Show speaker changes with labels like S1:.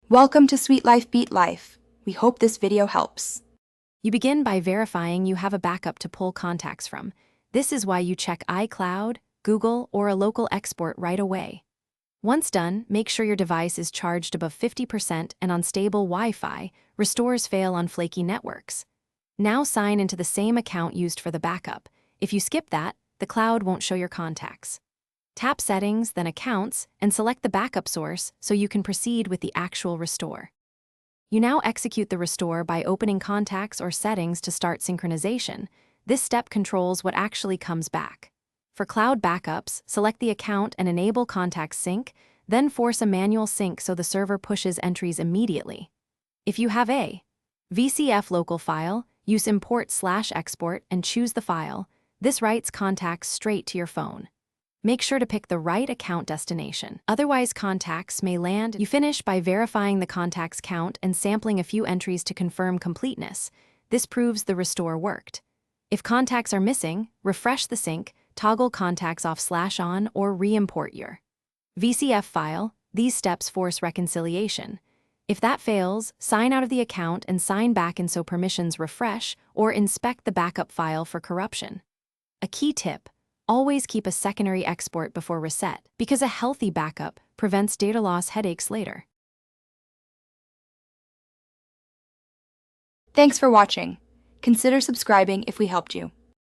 S1: Welcome to Sweet Life Beat Life. We hope this video helps.
S2: You begin by verifying you have a backup to pull contacts from. This is why you check iCloud, Google, or a local export right away. Once done, make sure your device is charged above 50% and on stable Wi-Fi. Restores fail on flaky networks. Now sign into the same account used for the backup. If you skip that, the cloud won't show your contacts. Tap Settings, then Accounts, and select the backup source so you can proceed with the actual restore. You now execute the restore by opening Contacts or Settings to start synchronization. This step controls what actually comes back. For cloud backups, select the account and enable Contacts Sync, then force a manual sync so the server pushes entries immediately. If you have a VCF local file, use Import/Export and choose the file. This writes contacts straight to your phone. Make sure to pick the right account destination. Otherwise, contacts may land. You finish by verifying the contacts count and sampling a few entries to confirm completeness. This proves the restore worked. If contacts are missing, refresh the sync, toggle contacts off/on, or re-import your VCF file. These steps force reconciliation. If that fails, sign out of the account and sign back in so permissions refresh, or inspect the backup file for corruption. A key tip: always keep a secondary export before reset, because a healthy backup prevents data loss headaches later.
S1: Thanks for watching. Consider subscribing if we helped you.